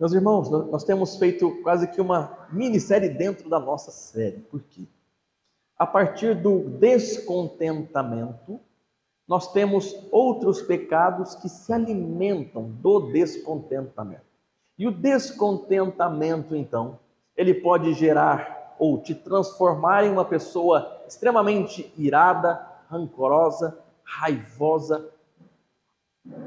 Meus irmãos, nós temos feito quase que uma minissérie dentro da nossa série. Por quê? A partir do descontentamento, nós temos outros pecados que se alimentam do descontentamento. E o descontentamento, então, ele pode gerar ou te transformar em uma pessoa extremamente irada, rancorosa, raivosa.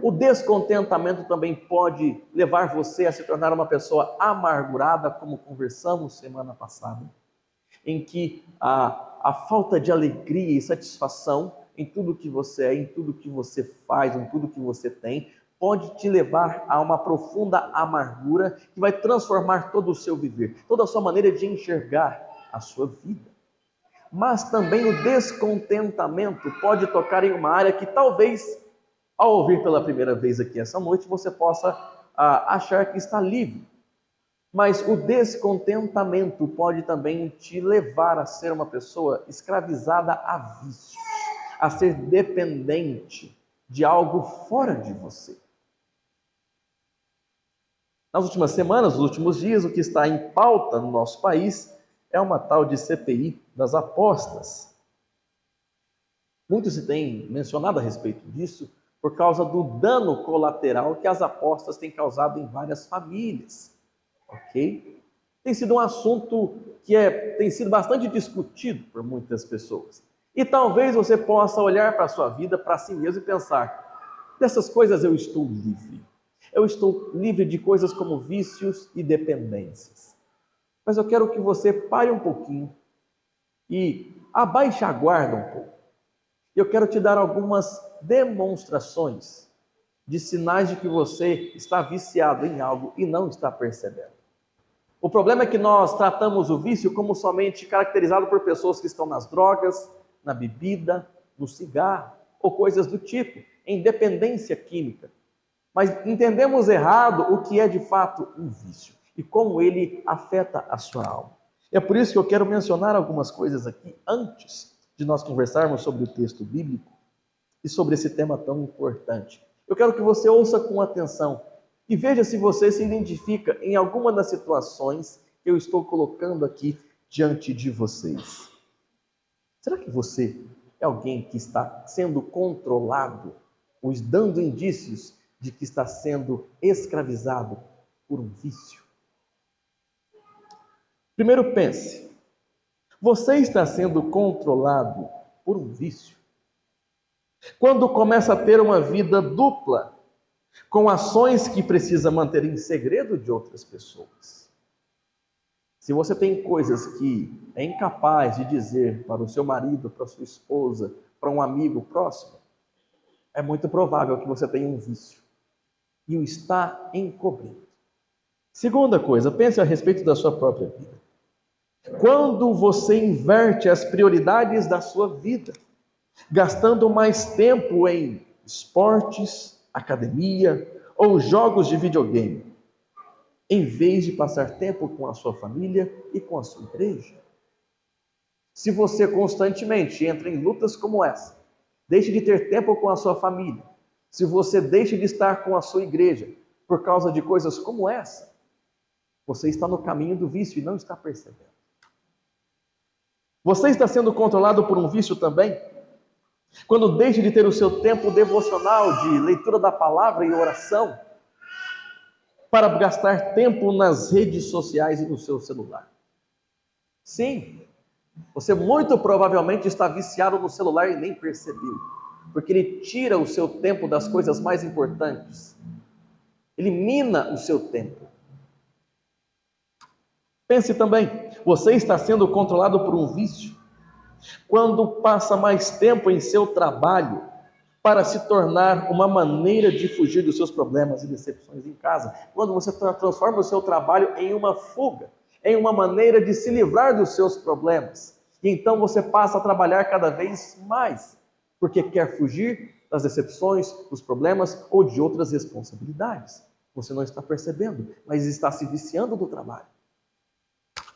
O descontentamento também pode levar você a se tornar uma pessoa amargurada, como conversamos semana passada, em que a falta de alegria e satisfação em tudo que você é, em tudo que você faz, em tudo que você tem, pode te levar a uma profunda amargura que vai transformar todo o seu viver, toda a sua maneira de enxergar a sua vida. Mas também o descontentamento pode tocar em uma área que talvez, ao ouvir pela primeira vez aqui essa noite, você possa achar que está livre. Mas o descontentamento pode também te levar a ser uma pessoa escravizada a vícios, a ser dependente de algo fora de você. Nas últimas semanas, nos últimos dias, o que está em pauta no nosso país é uma tal de CPI das apostas. Muito se tem mencionado a respeito disso por causa do dano colateral que as apostas têm causado em várias famílias. Ok? Tem sido um assunto que tem sido bastante discutido por muitas pessoas. E talvez você possa olhar para a sua vida, para si mesmo e pensar: dessas coisas eu estou livre. Eu estou livre de coisas como vícios e dependências. Mas eu quero que você pare um pouquinho e abaixe a guarda um pouco. Eu quero te dar algumas demonstrações de sinais de que você está viciado em algo e não está percebendo. O problema é que nós tratamos o vício como somente caracterizado por pessoas que estão nas drogas, na bebida, no cigarro ou coisas do tipo, em dependência química. Mas entendemos errado o que é de fato um vício e como ele afeta a sua alma. É por isso que eu quero mencionar algumas coisas aqui antes de nós conversarmos sobre o texto bíblico e sobre esse tema tão importante. Eu quero que você ouça com atenção e veja se você se identifica em alguma das situações que eu estou colocando aqui diante de vocês. Será que você é alguém que está sendo controlado, ou dando indícios de que está sendo escravizado por um vício? Primeiro pense, você está sendo controlado por um vício? Quando começa a ter uma vida dupla, com ações que precisa manter em segredo de outras pessoas. Se você tem coisas que é incapaz de dizer para o seu marido, para a sua esposa, para um amigo próximo, é muito provável que você tenha um vício e o está encobrindo. Segunda coisa, pense a respeito da sua própria vida. Quando você inverte as prioridades da sua vida, gastando mais tempo em esportes, academia ou jogos de videogame, em vez de passar tempo com a sua família e com a sua igreja. Se você constantemente entra em lutas como essa, deixe de ter tempo com a sua família, se você deixa de estar com a sua igreja por causa de coisas como essa, você está no caminho do vício e não está percebendo. Você está sendo controlado por um vício também? Quando deixa de ter o seu tempo devocional de leitura da palavra e oração para gastar tempo nas redes sociais e no seu celular. Sim, você muito provavelmente está viciado no celular e nem percebeu, porque ele tira o seu tempo das coisas mais importantes. Ele mina o seu tempo. Pense também, você está sendo controlado por um vício quando passa mais tempo em seu trabalho para se tornar uma maneira de fugir dos seus problemas e decepções em casa. Quando você transforma o seu trabalho em uma fuga, em uma maneira de se livrar dos seus problemas. E então você passa a trabalhar cada vez mais, porque quer fugir das decepções, dos problemas ou de outras responsabilidades. Você não está percebendo, mas está se viciando do trabalho.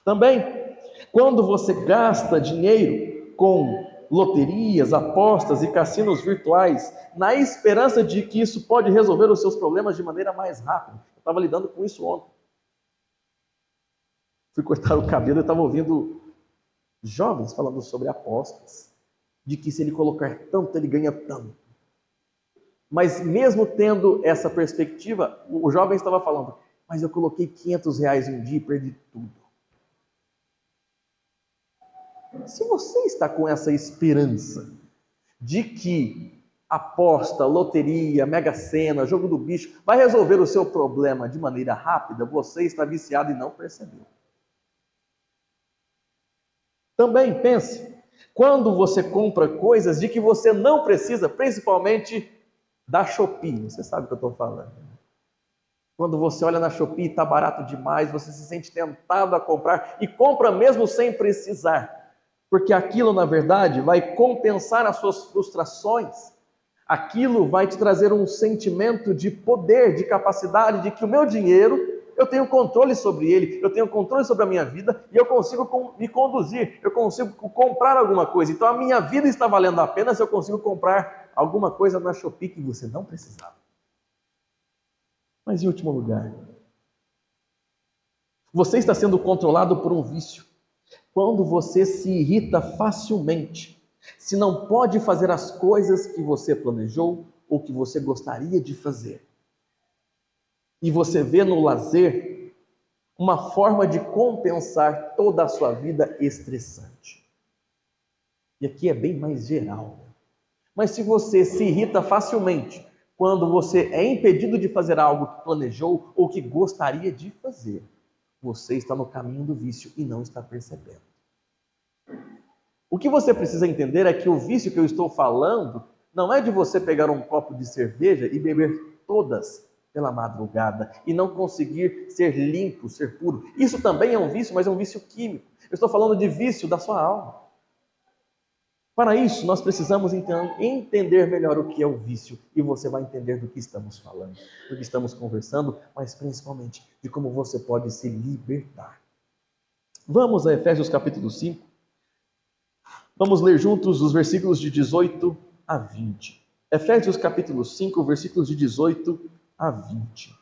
Também, quando você gasta dinheiro com loterias, apostas e cassinos virtuais, na esperança de que isso pode resolver os seus problemas de maneira mais rápida. Eu estava lidando com isso ontem. fui cortar o cabelo e estava ouvindo jovens falando sobre apostas, de que se ele colocar tanto, ele ganha tanto. Mas mesmo tendo essa perspectiva, o jovem estava falando, mas eu coloquei R$ 500 um dia e perdi tudo. Se você está com essa esperança de que aposta, loteria, Mega Sena, jogo do bicho, vai resolver o seu problema de maneira rápida, você está viciado e não percebeu. Também pense, quando você compra coisas de que você não precisa, principalmente da Shopee, você sabe o que eu estou falando. Quando você olha na Shopee e está barato demais, você se sente tentado a comprar e compra mesmo sem precisar. Porque aquilo, na verdade, vai compensar as suas frustrações. Aquilo vai te trazer um sentimento de poder, de capacidade, de que o meu dinheiro, eu tenho controle sobre ele, eu tenho controle sobre a minha vida e eu consigo me conduzir, eu consigo comprar alguma coisa. Então a minha vida está valendo a pena se eu consigo comprar alguma coisa na Shopee que você não precisava. Mas em último lugar, você está sendo controlado por um vício. Quando você se irrita facilmente, se não pode fazer as coisas que você planejou ou que você gostaria de fazer, e você vê no lazer uma forma de compensar toda a sua vida estressante. E aqui é bem mais geral. Mas se você se irrita facilmente quando você é impedido de fazer algo que planejou ou que gostaria de fazer, você está no caminho do vício e não está percebendo. O que você precisa entender é que o vício que eu estou falando não é de você pegar um copo de cerveja e beber todas pela madrugada e não conseguir ser limpo, ser puro. Isso também é um vício, mas é um vício químico. Eu estou falando de vício da sua alma. Para isso, nós precisamos então entender melhor o que é o vício e você vai entender do que estamos falando, do que estamos conversando, mas principalmente de como você pode se libertar. Vamos a Efésios capítulo 5. Vamos ler juntos os versículos de 18 a 20. Efésios capítulo 5, versículos de 18 a 20.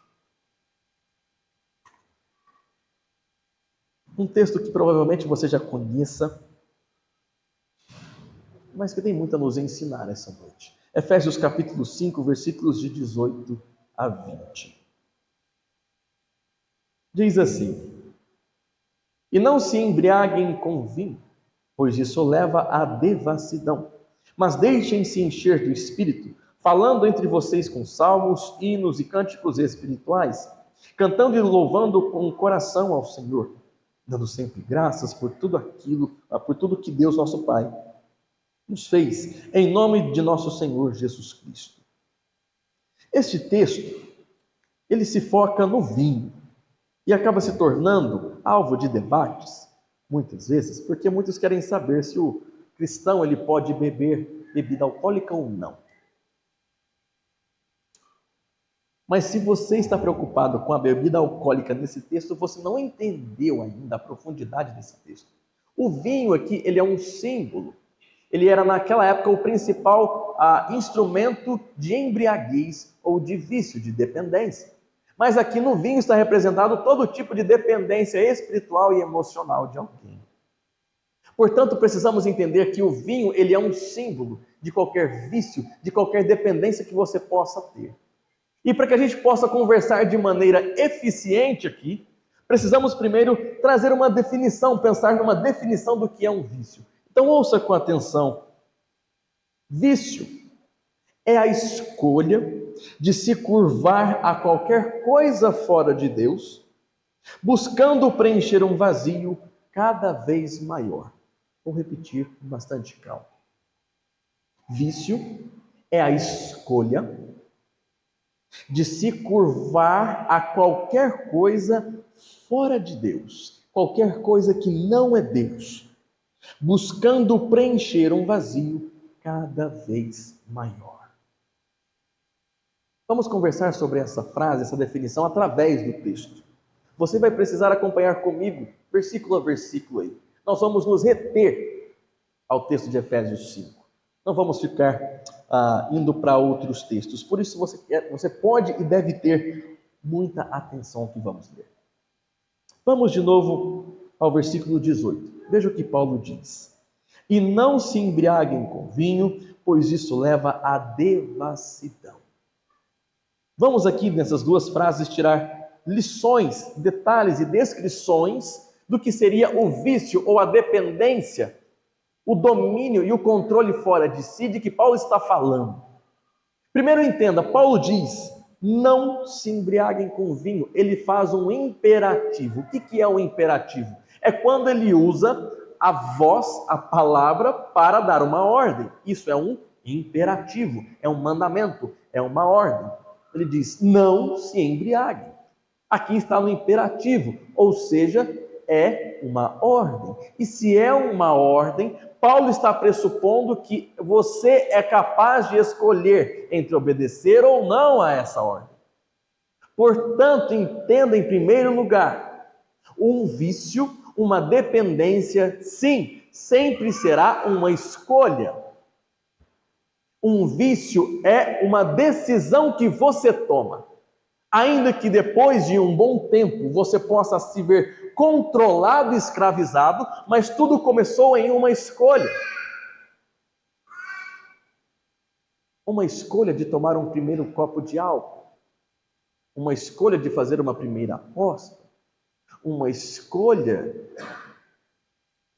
Um texto que provavelmente você já conheça, mas que tem muito a nos ensinar essa noite. Efésios capítulo 5, versículos de 18 a 20. Diz assim: E não se embriaguem com vinho, pois isso leva à devassidão, mas deixem-se encher do Espírito, falando entre vocês com salmos, hinos e cânticos espirituais, cantando e louvando com o coração ao Senhor, dando sempre graças por tudo que Deus nosso Pai nos fez, em nome de nosso Senhor Jesus Cristo. Este texto, ele se foca no vinho e acaba se tornando alvo de debates, muitas vezes, porque muitos querem saber se o cristão ele pode beber bebida alcoólica ou não. Mas se você está preocupado com a bebida alcoólica nesse texto, você não entendeu ainda a profundidade desse texto. O vinho aqui, ele é um símbolo. Ele era naquela época o principal instrumento de embriaguez ou de vício, de dependência. Mas aqui no vinho está representado todo tipo de dependência espiritual e emocional de alguém. Portanto, precisamos entender que o vinho ele é um símbolo de qualquer vício, de qualquer dependência que você possa ter. E para que a gente possa conversar de maneira eficiente aqui, precisamos primeiro trazer uma definição, pensar numa definição do que é um vício. Então ouça com atenção. Vício é a escolha de se curvar a qualquer coisa fora de Deus, buscando preencher um vazio cada vez maior. Vou repetir com bastante calma. Vício é a escolha de se curvar a qualquer coisa fora de Deus, qualquer coisa que não é Deus, buscando preencher um vazio cada vez maior. Vamos conversar sobre essa frase, essa definição, através do texto. Você vai precisar acompanhar comigo, versículo a versículo aí. Nós vamos nos reter ao texto de Efésios 5. Não vamos ficar indo para outros textos. Por isso você pode e deve ter muita atenção ao que vamos ler. Vamos de novo ao versículo 18. Veja o que Paulo diz: e não se embriaguem com vinho, pois isso leva à devassidão. Vamos aqui nessas duas frases tirar lições, detalhes e descrições do que seria o vício ou a dependência, o domínio e o controle fora de si de que Paulo está falando. Primeiro entenda, Paulo diz: não se embriaguem com vinho. Ele faz um imperativo. O que é um imperativo? É quando ele usa a voz, a palavra, para dar uma ordem. Isso é um imperativo, é um mandamento, é uma ordem. Ele diz: não se embriaguem. Aqui está no imperativo, ou seja, é uma ordem. E se é uma ordem, Paulo está pressupondo que você é capaz de escolher entre obedecer ou não a essa ordem. Portanto, entenda em primeiro lugar, um vício, uma dependência, sim, sempre será uma escolha. Um vício é uma decisão que você toma. Ainda que depois de um bom tempo você possa se ver controlado e escravizado, mas tudo começou em uma escolha. Uma escolha de tomar um primeiro copo de álcool, uma escolha de fazer uma primeira aposta, uma escolha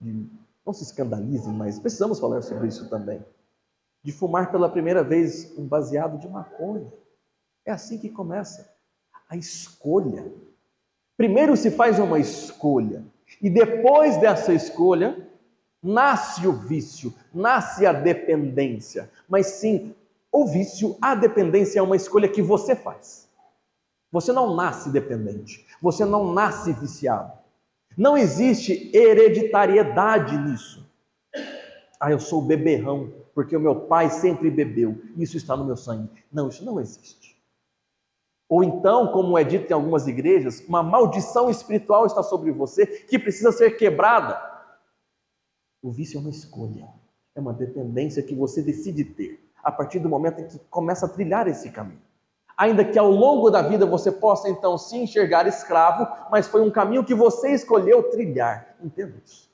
de, não se escandalizem, mas precisamos falar sobre isso também, de fumar pela primeira vez um baseado de maconha. É assim que começa a escolha. Primeiro se faz uma escolha, e depois dessa escolha, nasce o vício, nasce a dependência. Mas sim, o vício, a dependência é uma escolha que você faz. Você não nasce dependente, você não nasce viciado. Não existe hereditariedade nisso. Eu sou beberrão, porque o meu pai sempre bebeu, isso está no meu sangue. Não, isso não existe. Ou então, como é dito em algumas igrejas, uma maldição espiritual está sobre você que precisa ser quebrada. O vício é uma escolha, é uma dependência que você decide ter, a partir do momento em que começa a trilhar esse caminho. Ainda que ao longo da vida você possa então se enxergar escravo, mas foi um caminho que você escolheu trilhar. Entenda isso.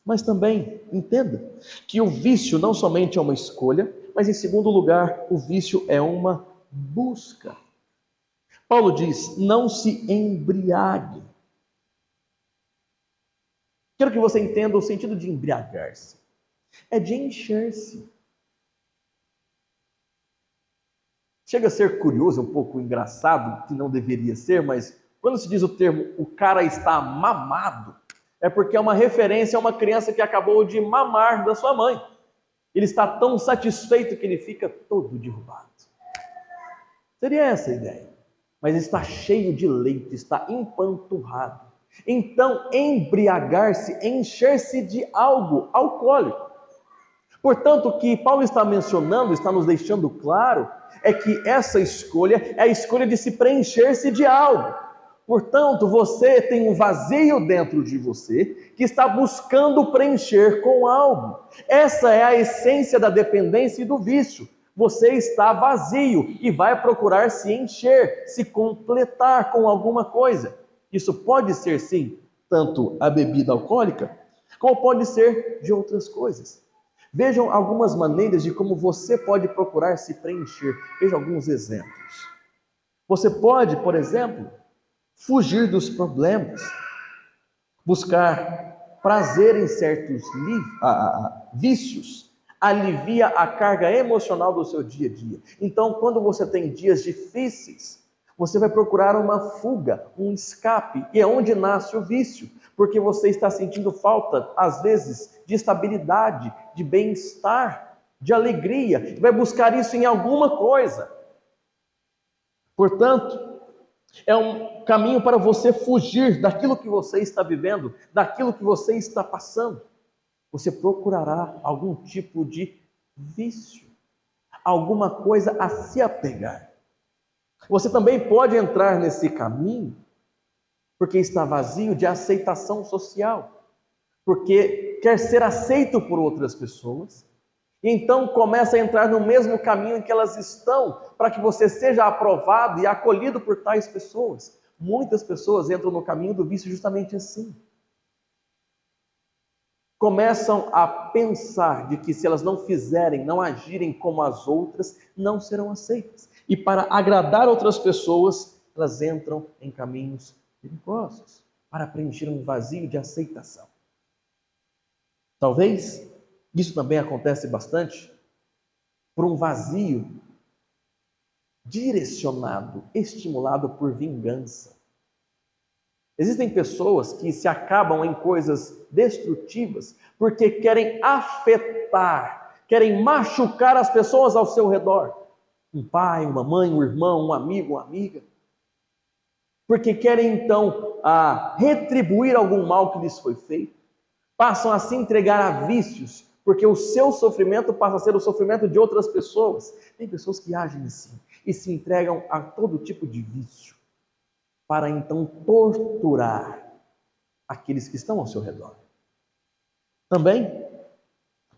Mas também entenda que o vício não somente é uma escolha, mas em segundo lugar, o vício é uma busca. Paulo diz: não se embriague. Quero que você entenda o sentido de embriagar-se. É de encher-se. Chega a ser curioso, um pouco engraçado, que não deveria ser, mas quando se diz o termo "o cara está mamado", é porque é uma referência a uma criança que acabou de mamar da sua mãe. Ele está tão satisfeito que ele fica todo derrubado. Seria essa a ideia. Mas está cheio de leite, está empanturrado. Então, embriagar-se, encher-se de algo alcoólico. Portanto, o que Paulo está mencionando, está nos deixando claro, é que essa escolha é a escolha de se preencher-se de algo. Portanto, você tem um vazio dentro de você que está buscando preencher com algo. Essa é a essência da dependência e do vício. Você está vazio e vai procurar se encher, se completar com alguma coisa. Isso pode ser, sim, tanto a bebida alcoólica, como pode ser de outras coisas. Vejam algumas maneiras de como você pode procurar se preencher. Veja alguns exemplos. Você pode, por exemplo, fugir dos problemas, buscar prazer em certos vícios, alivia a carga emocional do seu dia a dia. Então, quando você tem dias difíceis, você vai procurar uma fuga, um escape, e é onde nasce o vício, porque você está sentindo falta, às vezes, de estabilidade, de bem-estar, de alegria, e vai buscar isso em alguma coisa. Portanto, é um caminho para você fugir daquilo que você está vivendo, daquilo que você está passando. Você procurará algum tipo de vício, alguma coisa a se apegar. Você também pode entrar nesse caminho porque está vazio de aceitação social, porque quer ser aceito por outras pessoas, e então começa a entrar no mesmo caminho em que elas estão, para que você seja aprovado e acolhido por tais pessoas. Muitas pessoas entram no caminho do vício justamente assim. começam a pensar de que se elas não fizerem, não agirem como as outras, não serão aceitas. E para agradar outras pessoas, elas entram em caminhos perigosos para preencher um vazio de aceitação. Talvez isso também acontece bastante por um vazio direcionado, estimulado por vingança. Existem pessoas que se acabam em coisas destrutivas porque querem afetar, querem machucar as pessoas ao seu redor. Um pai, uma mãe, um irmão, um amigo, uma amiga. Porque querem então retribuir algum mal que lhes foi feito. Passam a se entregar a vícios, porque o seu sofrimento passa a ser o sofrimento de outras pessoas. Tem pessoas que agem assim e se entregam a todo tipo de vício, para então torturar aqueles que estão ao seu redor. Também,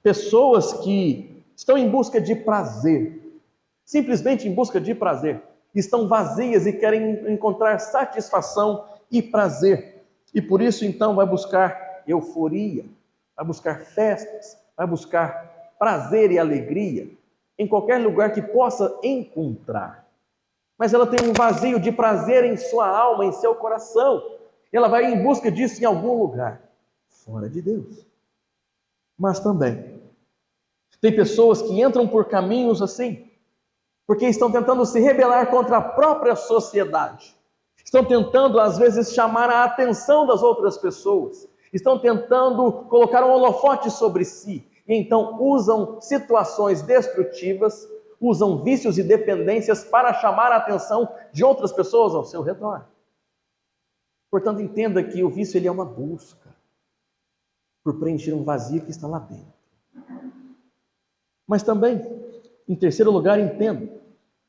pessoas que estão em busca de prazer, simplesmente em busca de prazer, estão vazias e querem encontrar satisfação e prazer. E por isso então vai buscar euforia, vai buscar festas, vai buscar prazer e alegria em qualquer lugar que possa encontrar. Mas ela tem um vazio de prazer em sua alma, em seu coração. Ela vai em busca disso em algum lugar, fora de Deus. Mas também, tem pessoas que entram por caminhos assim, porque estão tentando se rebelar contra a própria sociedade. Estão tentando, às vezes, chamar a atenção das outras pessoas. Estão tentando colocar um holofote sobre si. E então usam situações destrutivas, usam vícios e dependências para chamar a atenção de outras pessoas ao seu redor. Portanto, entenda que o vício ele é uma busca por preencher um vazio que está lá dentro. Mas também, em terceiro lugar, entenda,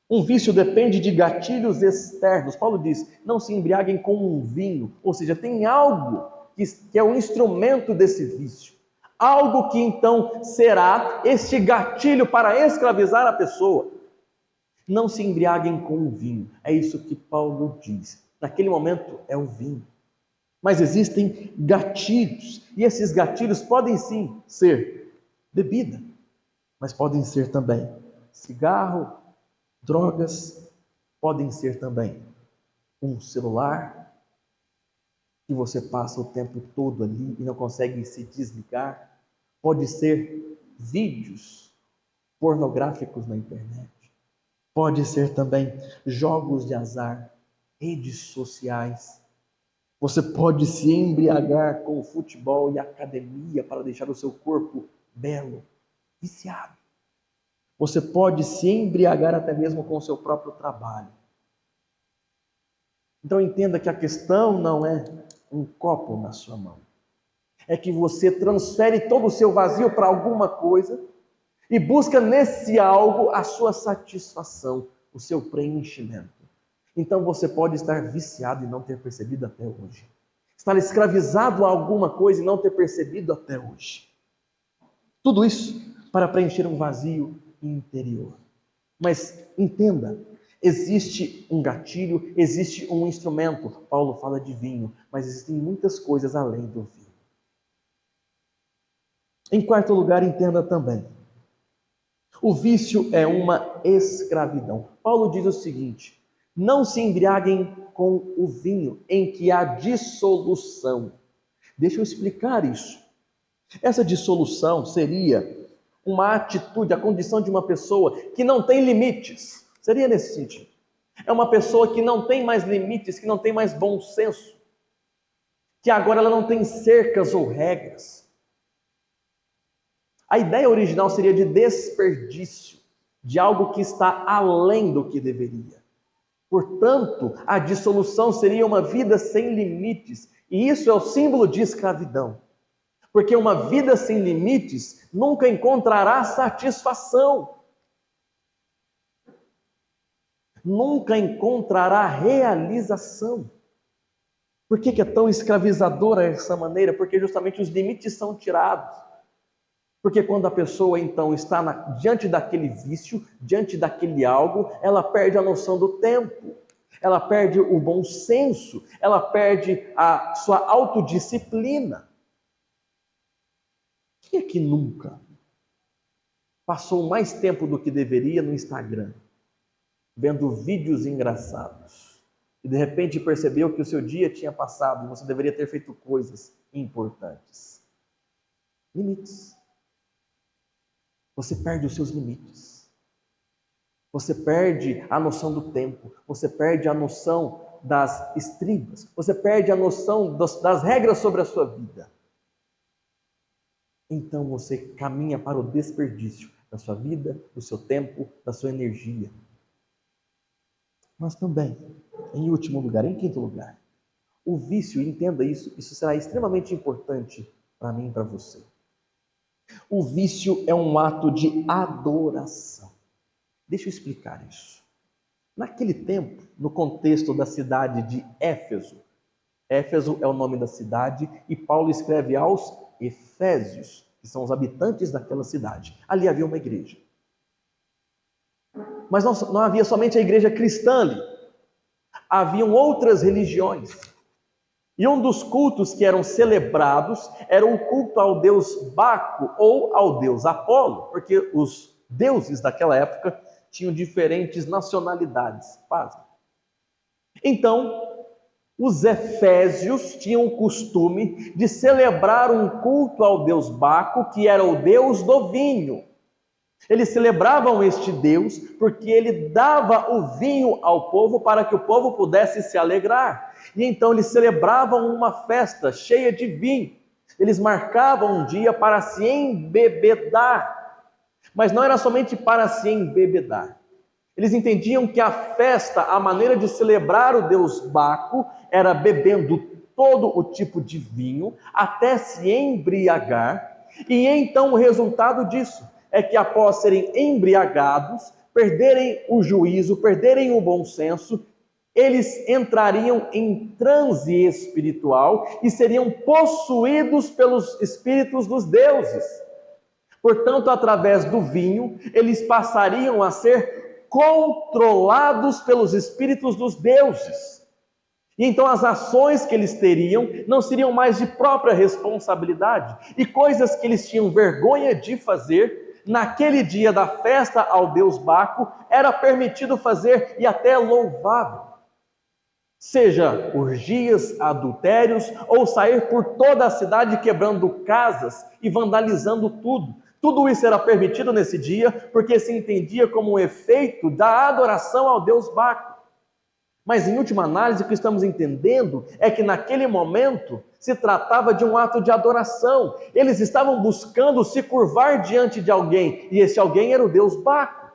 um vício depende de gatilhos externos. Paulo diz, não se embriaguem com um vinho, ou seja, tem algo que é o instrumento desse vício. Algo que então será este gatilho para escravizar a pessoa. Não se embriaguem com o vinho. É isso que Paulo diz. Naquele momento é o vinho. Mas existem gatilhos. E esses gatilhos podem sim ser bebida. Mas podem ser também cigarro, drogas. Podem ser também um celular que você passa o tempo todo ali e não consegue se desligar. Pode ser vídeos pornográficos na internet. Pode ser também jogos de azar, redes sociais. Você pode se embriagar com o futebol e academia para deixar o seu corpo belo, viciado. Você pode se embriagar até mesmo com o seu próprio trabalho. Então entenda que a questão não é um copo na sua mão. É que você transfere todo o seu vazio para alguma coisa e busca nesse algo a sua satisfação, o seu preenchimento. Então você pode estar viciado e não ter percebido até hoje. Estar escravizado a alguma coisa e não ter percebido até hoje. Tudo isso para preencher um vazio interior. Mas entenda, existe um gatilho, existe um instrumento. Paulo fala de vinho, mas existem muitas coisas além do vinho. Em quarto lugar, entenda também. O vício é uma escravidão. Paulo diz o seguinte: não se embriaguem com o vinho, em que há dissolução. Deixa eu explicar isso. Essa dissolução seria uma atitude, a condição de uma pessoa que não tem limites. Seria nesse sentido. É uma pessoa que não tem mais limites, que não tem mais bom senso. Que agora ela não tem cercas ou regras. A ideia original seria de desperdício, de algo que está além do que deveria. Portanto, a dissolução seria uma vida sem limites, e isso é o símbolo de escravidão. Porque uma vida sem limites nunca encontrará satisfação. Nunca encontrará realização. Por que é tão escravizadora essa maneira? Porque justamente os limites são tirados. Porque quando a pessoa então está diante daquele vício, diante daquele algo, ela perde a noção do tempo, ela perde o bom senso, ela perde a sua autodisciplina. Quem é que nunca passou mais tempo do que deveria no Instagram, vendo vídeos engraçados, e de repente percebeu que o seu dia tinha passado e você deveria ter feito coisas importantes? Limites. Você perde os seus limites. Você perde a noção do tempo. Você perde a noção das estribas. Você perde a noção das regras sobre a sua vida. Então você caminha para o desperdício da sua vida, do seu tempo, da sua energia. Mas também, em último lugar, em quinto lugar, o vício, entenda isso, isso será extremamente importante para mim e para você. O vício é um ato de adoração. Deixa eu explicar isso. Naquele tempo, no contexto da cidade de Éfeso, Éfeso é o nome da cidade e Paulo escreve aos Efésios, que são os habitantes daquela cidade. Ali havia uma igreja. Mas não havia somente a igreja cristã ali. Haviam outras religiões. E um dos cultos que eram celebrados era o culto ao deus Baco ou ao deus Apolo, porque os deuses daquela época tinham diferentes nacionalidades. Pasme. Então, os efésios tinham o costume de celebrar um culto ao deus Baco, que era o deus do vinho. Eles celebravam este Deus porque ele dava o vinho ao povo para que o povo pudesse se alegrar. E então eles celebravam uma festa cheia de vinho. Eles marcavam um dia para se embebedar. Mas não era somente para se embebedar. Eles entendiam que a festa, a maneira de celebrar o deus Baco, era bebendo todo o tipo de vinho até se embriagar. E então o resultado disso é que após serem embriagados, perderem o juízo, perderem o bom senso, eles entrariam em transe espiritual e seriam possuídos pelos espíritos dos deuses. Portanto, através do vinho, eles passariam a ser controlados pelos espíritos dos deuses. E então as ações que eles teriam não seriam mais de própria responsabilidade, e coisas que eles tinham vergonha de fazer, naquele dia da festa ao deus Baco, era permitido fazer e até louvável. Seja orgias, adultérios, ou sair por toda a cidade quebrando casas e vandalizando tudo. Tudo isso era permitido nesse dia, porque se entendia como um efeito da adoração ao deus Baco. Mas em última análise, o que estamos entendendo é que naquele momento se tratava de um ato de adoração. Eles estavam buscando se curvar diante de alguém, e esse alguém era o deus Baco.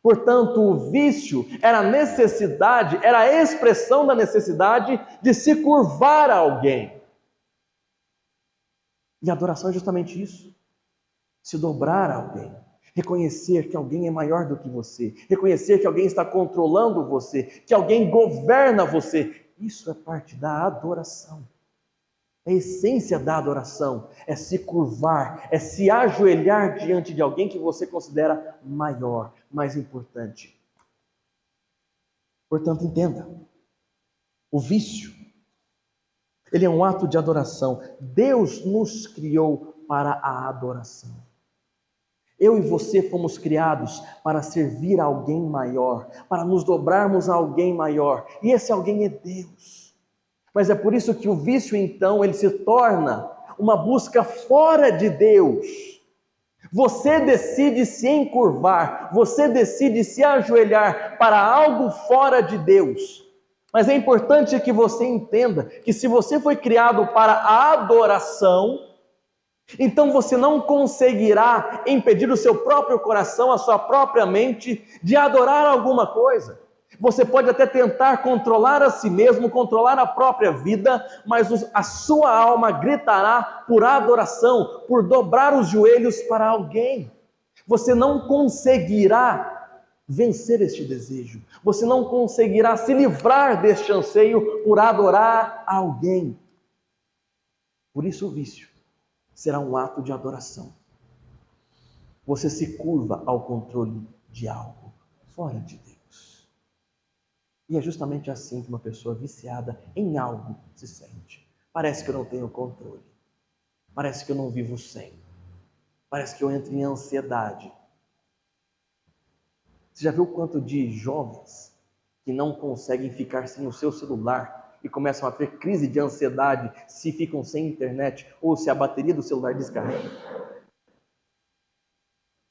Portanto, o vício era a necessidade, era a expressão da necessidade de se curvar a alguém. E a adoração é justamente isso: se dobrar a alguém. Reconhecer que alguém é maior do que você, reconhecer que alguém está controlando você, que alguém governa você. Isso é parte da adoração. A essência da adoração é se curvar, é se ajoelhar diante de alguém que você considera maior, mais importante. Portanto, entenda, o vício, ele é um ato de adoração. Deus nos criou para a adoração. Eu e você fomos criados para servir a alguém maior, para nos dobrarmos a alguém maior, e esse alguém é Deus. Mas é por isso que o vício, então, ele se torna uma busca fora de Deus. Você decide se encurvar, você decide se ajoelhar para algo fora de Deus. Mas é importante que você entenda que se você foi criado para a adoração, então você não conseguirá impedir o seu próprio coração, a sua própria mente, de adorar alguma coisa. Você pode até tentar controlar a si mesmo, controlar a própria vida, mas a sua alma gritará por adoração, por dobrar os joelhos para alguém. Você não conseguirá vencer este desejo, você não conseguirá se livrar deste anseio por adorar alguém. Por isso o vício será um ato de adoração. Você se curva ao controle de algo fora de Deus. E é justamente assim que uma pessoa viciada em algo se sente. Parece que eu não tenho controle. Parece que eu não vivo sem. Parece que eu entro em ansiedade. Você já viu quanto de jovens que não conseguem ficar sem o seu celular e começam a ter crise de ansiedade se ficam sem internet ou se a bateria do celular descarrega?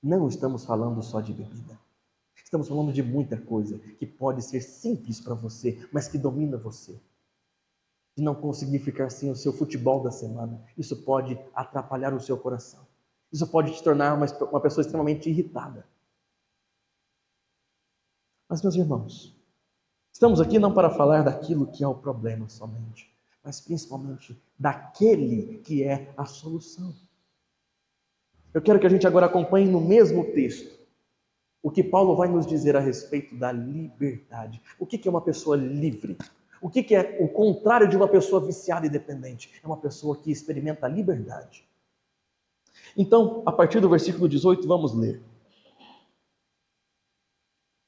Não estamos falando só de bebida. Estamos falando de muita coisa que pode ser simples para você, mas que domina você. De não conseguir ficar sem o seu futebol da semana. Isso pode atrapalhar o seu coração. Isso pode te tornar uma pessoa extremamente irritada. Mas, meus irmãos, estamos aqui não para falar daquilo que é o problema somente, mas principalmente daquele que é a solução. Eu quero que a gente agora acompanhe no mesmo texto o que Paulo vai nos dizer a respeito da liberdade. O que é uma pessoa livre? O que é o contrário de uma pessoa viciada e dependente? É uma pessoa que experimenta a liberdade. Então, a partir do versículo 18, vamos ler.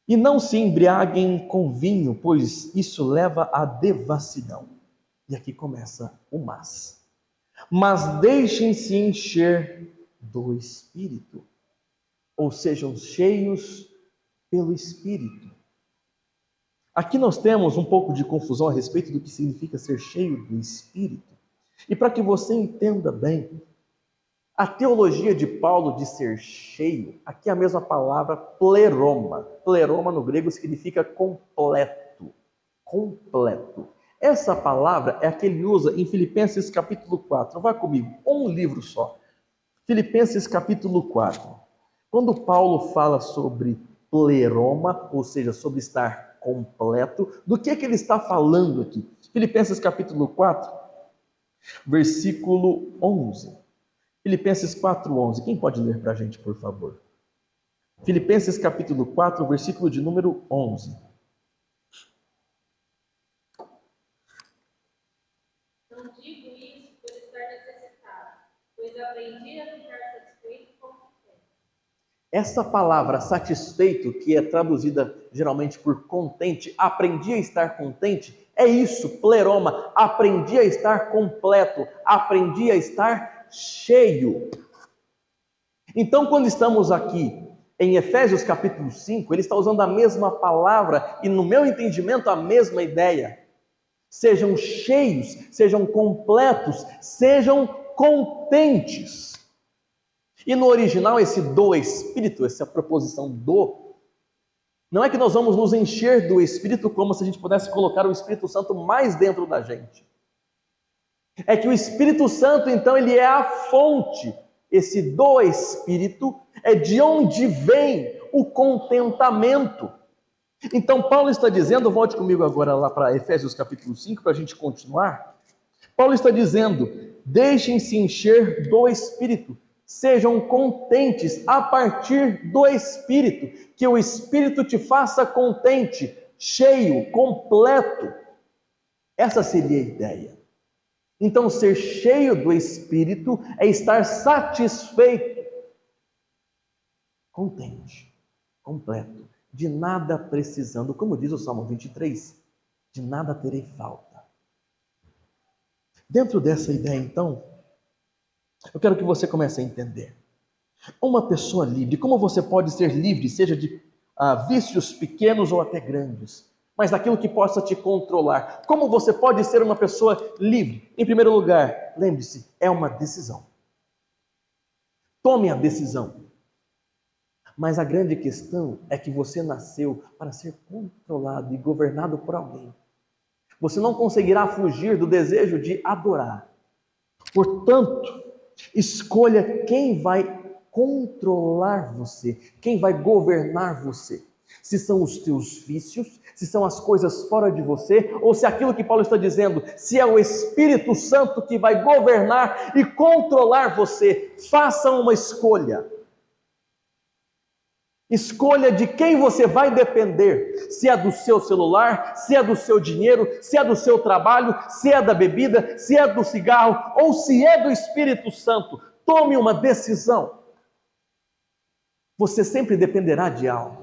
E não se embriaguem com vinho, pois isso leva à devassidão. E aqui começa o mas. Mas deixem-se encher do Espírito, ou sejam cheios pelo Espírito. Aqui nós temos um pouco de confusão a respeito do que significa ser cheio do Espírito. E para que você entenda bem, a teologia de Paulo de ser cheio, aqui é a mesma palavra pleroma. Pleroma no grego significa completo. Completo. Essa palavra é a que ele usa em Filipenses capítulo 4. Vá comigo, um livro só. Filipenses capítulo 4. Quando Paulo fala sobre pleroma, ou seja, sobre estar completo, do que ele está falando aqui? Filipenses capítulo 4, versículo 11. Filipenses 4:11. Quem pode ler para a gente, por favor? Filipenses capítulo 4, versículo de número 11. Não digo isso por estar necessitado, pois aprendi a ficar satisfeito com o que tenho. Essa palavra satisfeito, que é traduzida geralmente por contente, aprendi a estar contente, é isso, pleroma, aprendi a estar completo, aprendi a estar cheio. Então, quando estamos aqui em Efésios capítulo 5, ele está usando a mesma palavra e, no meu entendimento, a mesma ideia. Sejam cheios, sejam completos, sejam contentes. E no original, esse do Espírito, essa proposição do, não é que nós vamos nos encher do Espírito como se a gente pudesse colocar o Espírito Santo mais dentro da gente. É que o Espírito Santo, então, ele é a fonte. Esse do Espírito é de onde vem o contentamento. Então, Paulo está dizendo, volte comigo agora lá para Efésios capítulo 5, para a gente continuar. Paulo está dizendo, deixem-se encher do Espírito, sejam contentes a partir do Espírito, que o Espírito te faça contente, cheio, completo. Essa seria a ideia. Então, ser cheio do Espírito é estar satisfeito, contente, completo, de nada precisando, como diz o Salmo 23, de nada terei falta. Dentro dessa ideia, então, eu quero que você comece a entender. Uma pessoa livre, como você pode ser livre, seja de vícios pequenos ou até grandes, mas daquilo que possa te controlar. Como você pode ser uma pessoa livre? Em primeiro lugar, lembre-se, é uma decisão. Tome a decisão. Mas a grande questão é que você nasceu para ser controlado e governado por alguém. Você não conseguirá fugir do desejo de adorar. Portanto, escolha quem vai controlar você, quem vai governar você. Se são os teus vícios, se são as coisas fora de você, ou se aquilo que Paulo está dizendo, se é o Espírito Santo que vai governar e controlar você, faça uma escolha. Escolha de quem você vai depender, se é do seu celular, se é do seu dinheiro, se é do seu trabalho, se é da bebida, se é do cigarro, ou se é do Espírito Santo. Tome uma decisão. Você sempre dependerá de algo.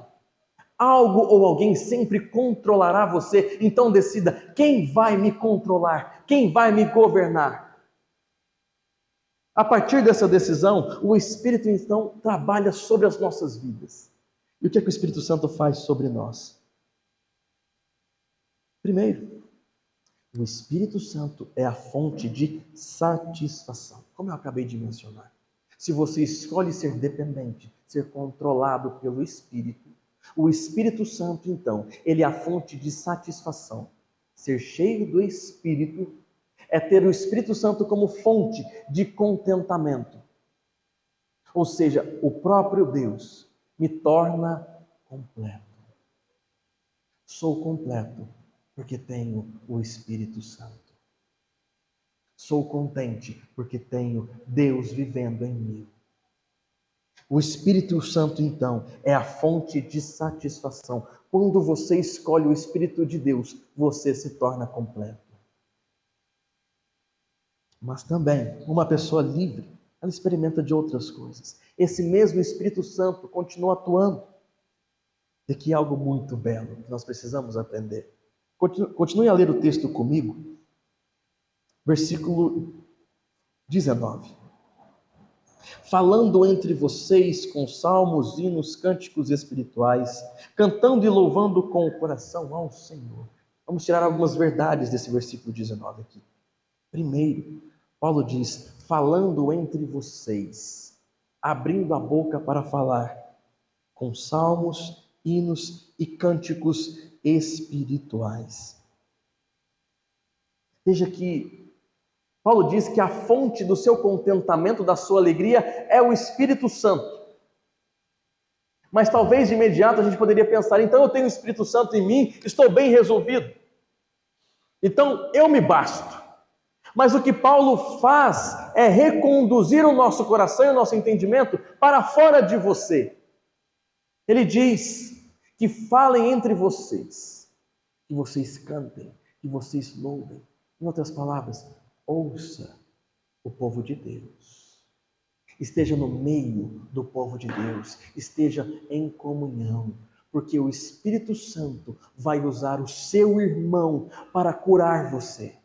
Algo ou alguém sempre controlará você. Então decida, quem vai me controlar? Quem vai me governar? A partir dessa decisão, o Espírito então trabalha sobre as nossas vidas. E o que é que o Espírito Santo faz sobre nós? Primeiro, o Espírito Santo é a fonte de satisfação, como eu acabei de mencionar. Se você escolhe ser dependente, ser controlado pelo Espírito, o Espírito Santo, então, ele é a fonte de satisfação. Ser cheio do Espírito é ter o Espírito Santo como fonte de contentamento. Ou seja, o próprio Deus me torna completo. Sou completo porque tenho o Espírito Santo. Sou contente porque tenho Deus vivendo em mim. O Espírito Santo, então, é a fonte de satisfação. Quando você escolhe o Espírito de Deus, você se torna completo. Mas também, uma pessoa livre, ela experimenta de outras coisas. Esse mesmo Espírito Santo continua atuando. E aqui é algo muito belo que nós precisamos aprender. Continue a ler o texto comigo. Versículo 19. Falando entre vocês com salmos, hinos, cânticos espirituais, cantando e louvando com o coração ao Senhor. Vamos tirar algumas verdades desse versículo 19 aqui. Primeiro, Paulo diz, falando entre vocês, abrindo a boca para falar, com salmos, hinos e cânticos espirituais. Veja que Paulo diz que a fonte do seu contentamento, da sua alegria, é o Espírito Santo. Mas talvez de imediato a gente poderia pensar, então eu tenho o Espírito Santo em mim, estou bem resolvido. Então eu me basto. Mas o que Paulo faz é reconduzir o nosso coração e o nosso entendimento para fora de você. Ele diz que falem entre vocês, que vocês cantem, que vocês louvem. Em outras palavras, ouça o povo de Deus. Esteja no meio do povo de Deus, esteja em comunhão, porque o Espírito Santo vai usar o seu irmão para curar você.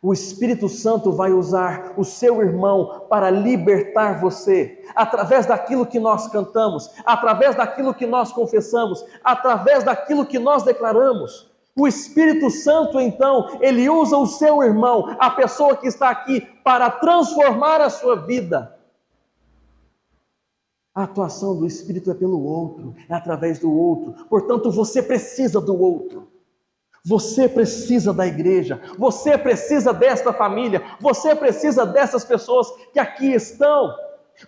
O Espírito Santo vai usar o seu irmão para libertar você, através daquilo que nós cantamos, através daquilo que nós confessamos, através daquilo que nós declaramos. O Espírito Santo, então, ele usa o seu irmão, a pessoa que está aqui, para transformar a sua vida. A atuação do Espírito é pelo outro, é através do outro. Portanto, você precisa do outro. Você precisa da igreja, você precisa desta família, você precisa dessas pessoas que aqui estão.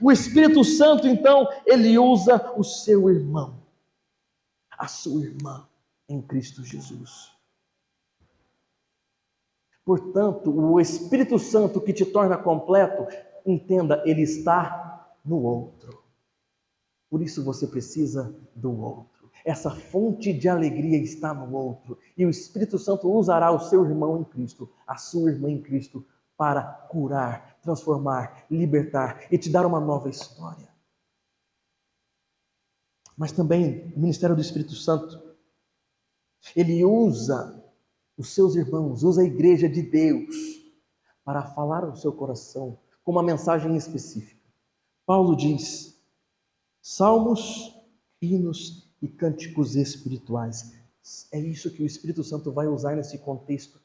O Espírito Santo, então, ele usa o seu irmão, a sua irmã em Cristo Jesus. Portanto, o Espírito Santo que te torna completo, entenda, ele está no outro. Por isso você precisa do outro. Essa fonte de alegria está no outro. E o Espírito Santo usará o seu irmão em Cristo, a sua irmã em Cristo, para curar, transformar, libertar e te dar uma nova história. Mas também o ministério do Espírito Santo, ele usa os seus irmãos, usa a igreja de Deus para falar ao seu coração com uma mensagem específica. Paulo diz, salmos, hinos e cânticos espirituais. É isso que o Espírito Santo vai usar nesse contexto.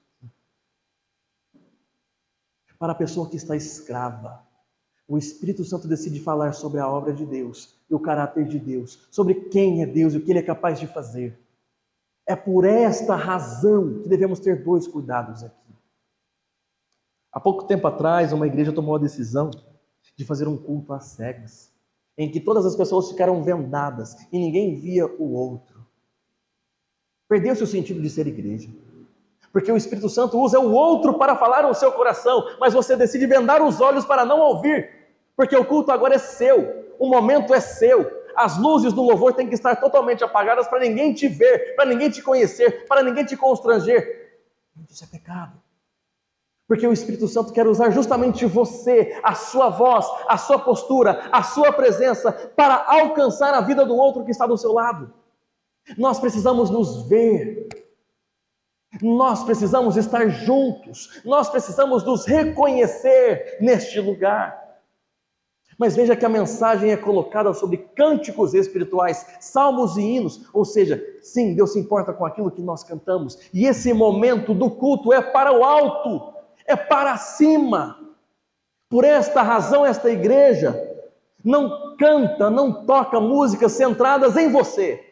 Para a pessoa que está escrava, o Espírito Santo decide falar sobre a obra de Deus e o caráter de Deus, sobre quem é Deus e o que Ele é capaz de fazer. É por esta razão que devemos ter dois cuidados aqui. Há pouco tempo atrás, uma igreja tomou a decisão de fazer um culto às cegas, em que todas as pessoas ficaram vendadas e ninguém via o outro. Perdeu-se o sentido de ser igreja, porque o Espírito Santo usa o outro para falar ao seu coração, mas você decide vendar os olhos para não ouvir, porque o culto agora é seu, o momento é seu, as luzes do louvor têm que estar totalmente apagadas para ninguém te ver, para ninguém te conhecer, para ninguém te constranger. Isso é pecado. Porque o Espírito Santo quer usar justamente você, a sua voz, a sua postura, a sua presença, para alcançar a vida do outro que está do seu lado. Nós precisamos nos ver. Nós precisamos estar juntos, nós precisamos nos reconhecer neste lugar. Mas veja que a mensagem é colocada sobre cânticos espirituais, salmos e hinos, ou seja, sim, Deus se importa com aquilo que nós cantamos, e esse momento do culto é para o alto, é para cima. Por esta razão, esta igreja não canta, não toca músicas centradas em você.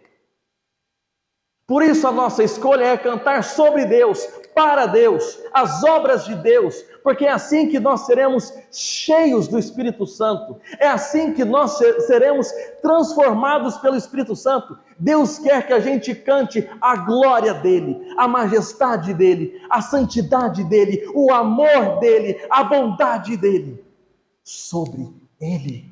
Por isso a nossa escolha é cantar sobre Deus, para Deus, as obras de Deus, porque é assim que nós seremos cheios do Espírito Santo, é assim que nós seremos transformados pelo Espírito Santo. Deus quer que a gente cante a glória dEle, a majestade dEle, a santidade dEle, o amor dEle, a bondade dEle, sobre Ele.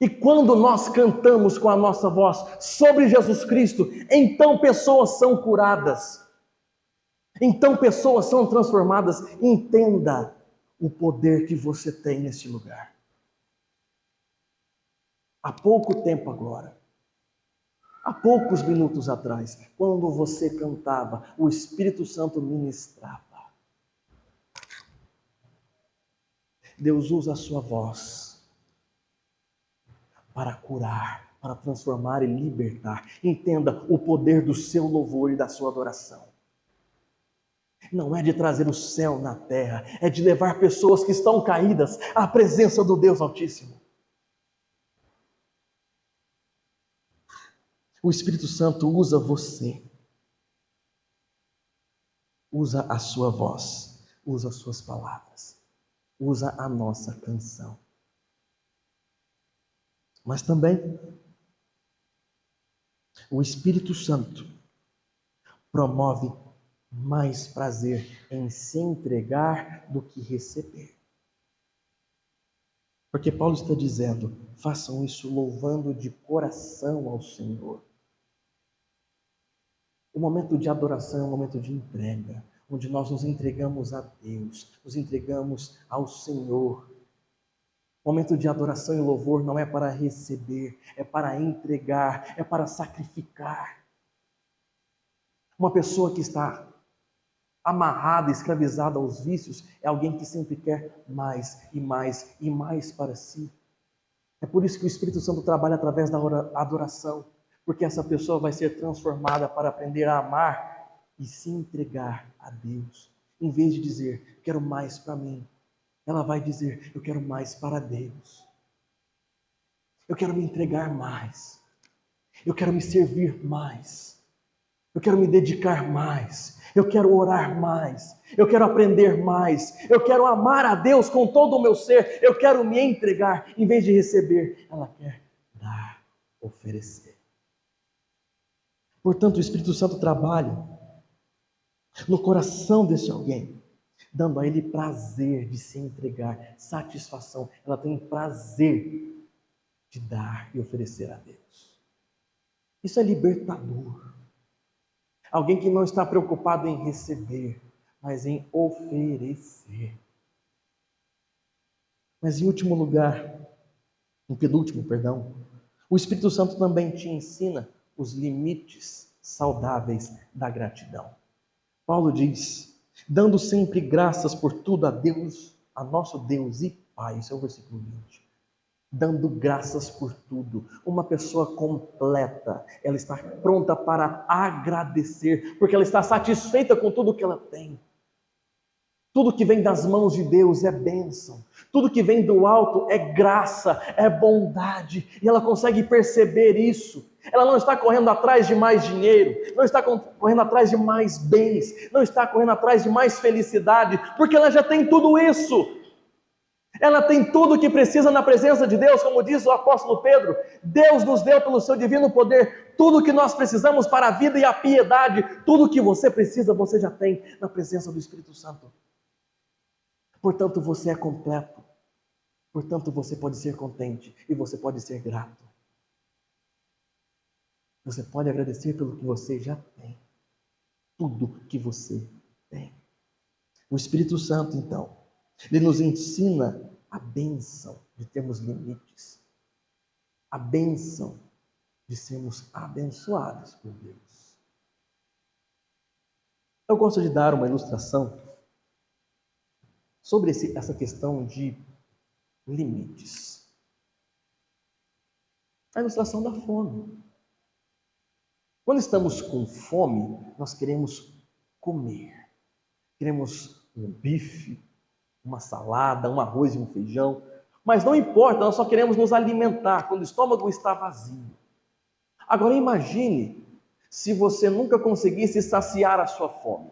E quando nós cantamos com a nossa voz sobre Jesus Cristo, então pessoas são curadas, então pessoas são transformadas. Entenda o poder que você tem neste lugar. Há pouco tempo agora, há poucos minutos atrás, quando você cantava, o Espírito Santo ministrava. Deus usa a sua voz para curar, para transformar e libertar. Entenda o poder do seu louvor e da sua adoração. Não é de trazer o céu na terra, é de levar pessoas que estão caídas à presença do Deus Altíssimo. O Espírito Santo usa você, usa a sua voz, usa as suas palavras, usa a nossa canção. Mas também o Espírito Santo promove mais prazer em se entregar do que receber. Porque Paulo está dizendo, façam isso louvando de coração ao Senhor. O momento de adoração é um momento de entrega, onde nós nos entregamos a Deus, nos entregamos ao Senhor. O momento de adoração e louvor não é para receber, é para entregar, é para sacrificar. Uma pessoa que está amarrada, escravizada aos vícios, é alguém que sempre quer mais e mais e mais para si. É por isso que o Espírito Santo trabalha através da adoração, porque essa pessoa vai ser transformada para aprender a amar e se entregar a Deus. Em vez de dizer, quero mais para mim, ela vai dizer, eu quero mais para Deus. Eu quero me entregar mais. Eu quero me servir mais. Eu quero me dedicar mais. Eu quero orar mais. Eu quero aprender mais. Eu quero amar a Deus com todo o meu ser. Eu quero me entregar. Em vez de receber, ela quer dar, oferecer. Portanto, o Espírito Santo trabalha no coração desse alguém, dando a ele prazer de se entregar, satisfação. Ela tem prazer de dar e oferecer a Deus. Isso é libertador. Alguém que não está preocupado em receber, mas em oferecer. Mas em último lugar, em penúltimo, perdão, o Espírito Santo também te ensina os limites saudáveis da gratidão. Paulo diz, dando sempre graças por tudo a Deus, a nosso Deus e Pai, esse é o versículo 20. Dando graças por tudo. Uma pessoa completa, ela está pronta para agradecer, porque ela está satisfeita com tudo que ela tem. Tudo que vem das mãos de Deus é bênção. Tudo que vem do alto é graça, é bondade. E ela consegue perceber isso. Ela não está correndo atrás de mais dinheiro, não está correndo atrás de mais bens, não está correndo atrás de mais felicidade, porque ela já tem tudo isso. Ela tem tudo o que precisa na presença de Deus, como diz o apóstolo Pedro. Deus nos deu pelo seu divino poder tudo o que nós precisamos para a vida e a piedade. Tudo o que você precisa, você já tem na presença do Espírito Santo. Portanto, você é completo. Portanto, você pode ser contente e você pode ser grato. Você pode agradecer pelo que você já tem. Tudo que você tem. O Espírito Santo, então, ele nos ensina a bênção de termos limites. A bênção de sermos abençoados por Deus. Eu gosto de dar uma ilustração sobre essa questão de limites. A ilustração da fome. Quando estamos com fome, nós queremos comer. Queremos um bife, uma salada, um arroz e um feijão. Mas não importa, nós só queremos nos alimentar quando o estômago está vazio. Agora imagine se você nunca conseguisse saciar a sua fome.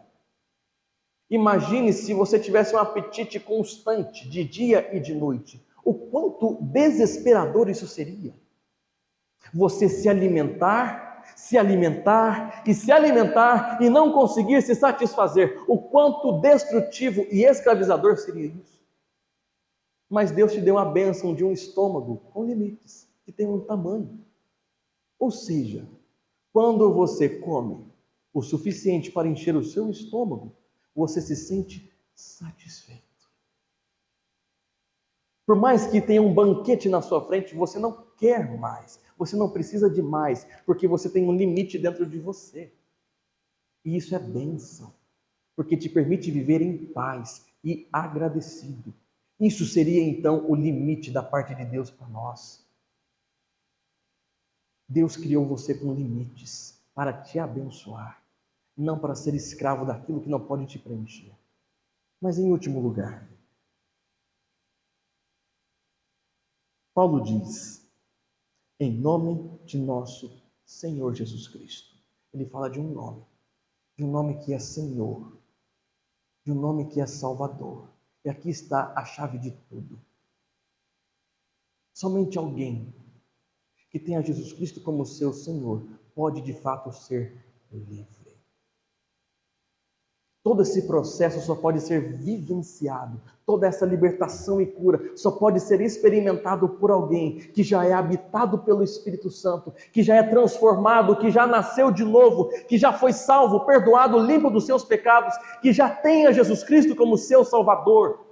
Imagine se você tivesse um apetite constante, de dia e de noite. O quanto desesperador isso seria. Você se alimentar e se alimentar e não conseguir se satisfazer. O quanto destrutivo e escravizador seria isso. Mas Deus te deu a bênção de um estômago com limites, que tem um tamanho. Ou seja, quando você come o suficiente para encher o seu estômago, você se sente satisfeito. Por mais que tenha um banquete na sua frente, você não quer mais, você não precisa de mais, porque você tem um limite dentro de você. E isso é bênção, porque te permite viver em paz e agradecido. Isso seria então o limite da parte de Deus para nós. Deus criou você com limites para te abençoar, não para ser escravo daquilo que não pode te preencher. Mas em último lugar, Paulo diz, em nome de nosso Senhor Jesus Cristo. Ele fala de um nome que é Senhor, de um nome que é Salvador. E aqui está a chave de tudo. Somente alguém que tenha Jesus Cristo como seu Senhor pode de fato ser livre. Todo esse processo só pode ser vivenciado, toda essa libertação e cura só pode ser experimentado por alguém que já é habitado pelo Espírito Santo, que já é transformado, que já nasceu de novo, que já foi salvo, perdoado, limpo dos seus pecados, que já tem a Jesus Cristo como seu Salvador.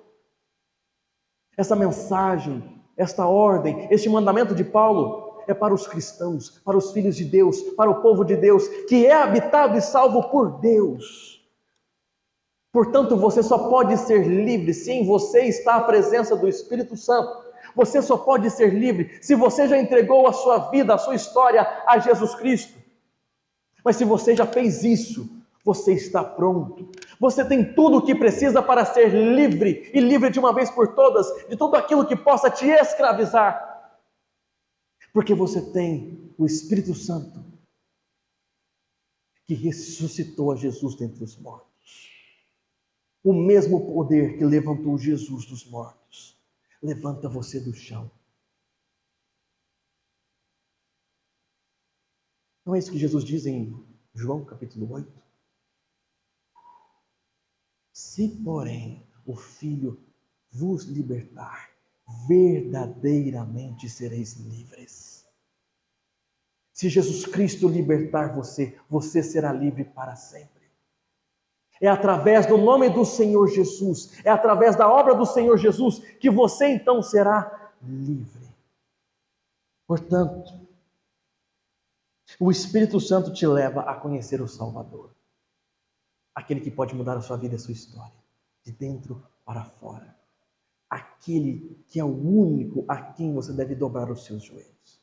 Essa mensagem, esta ordem, este mandamento de Paulo é para os cristãos, para os filhos de Deus, para o povo de Deus, que é habitado e salvo por Deus. Portanto, você só pode ser livre se em você está a presença do Espírito Santo. Você só pode ser livre se você já entregou a sua vida, a sua história a Jesus Cristo. Mas se você já fez isso, você está pronto. Você tem tudo o que precisa para ser livre, e livre de uma vez por todas, de tudo aquilo que possa te escravizar. Porque você tem o Espírito Santo, que ressuscitou a Jesus dentre os mortos. O mesmo poder que levantou Jesus dos mortos, levanta você do chão. Não é isso que Jesus diz em João capítulo 8? Se, porém, o Filho vos libertar, verdadeiramente sereis livres. Se Jesus Cristo libertar você, você será livre para sempre. É através do nome do Senhor Jesus, é através da obra do Senhor Jesus, que você então será livre. Portanto, o Espírito Santo te leva a conhecer o Salvador, aquele que pode mudar a sua vida e a sua história, de dentro para fora, aquele que é o único a quem você deve dobrar os seus joelhos.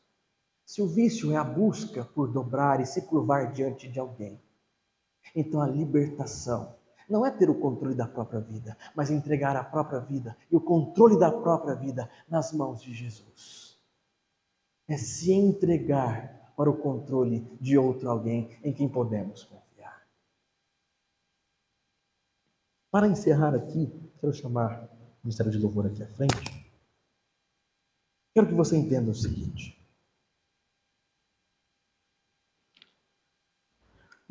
Se o vício é a busca por dobrar e se curvar diante de alguém, então a libertação não é ter o controle da própria vida, mas entregar a própria vida e o controle da própria vida nas mãos de Jesus. É se entregar para o controle de outro alguém em quem podemos confiar. Para encerrar aqui, quero chamar o Ministério de Louvor aqui à frente. Quero que você entenda o seguinte.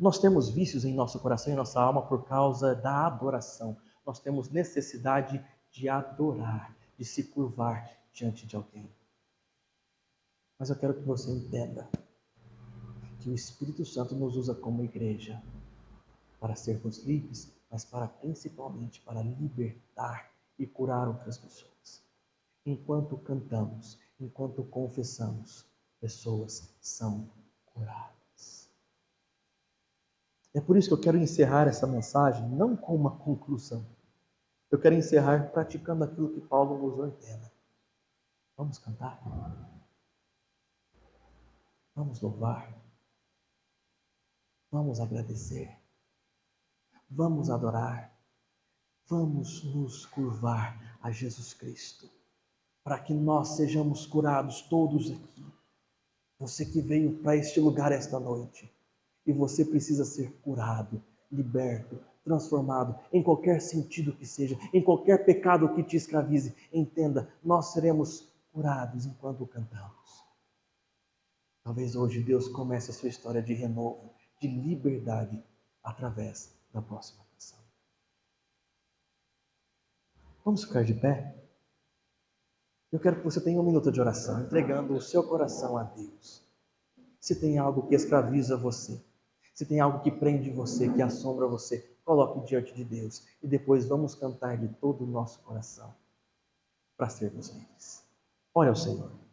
Nós temos vícios em nosso coração e nossa alma por causa da adoração. Nós temos necessidade de adorar, de se curvar diante de alguém. Mas eu quero que você entenda que o Espírito Santo nos usa como igreja para sermos livres, mas principalmente para libertar e curar outras pessoas. Enquanto cantamos, enquanto confessamos, pessoas são curadas. É por isso que eu quero encerrar essa mensagem não com uma conclusão. Eu quero encerrar praticando aquilo que Paulo nos ordena. Vamos cantar? Vamos louvar? Vamos agradecer? Vamos adorar? Vamos nos curvar a Jesus Cristo, para que nós sejamos curados todos aqui. Você que veio para este lugar esta noite, e você precisa ser curado, liberto, transformado, em qualquer sentido que seja, em qualquer pecado que te escravize, entenda, nós seremos curados enquanto cantamos. Talvez hoje Deus comece a sua história de renovo, de liberdade, através da próxima canção. Vamos ficar de pé? Eu quero que você tenha um minuto de oração, entregando o seu coração a Deus. Se tem algo que escraviza você, se tem algo que prende você, que assombra você, coloque diante de Deus. E depois vamos cantar de todo o nosso coração, para sermos livres. Ore ao Senhor.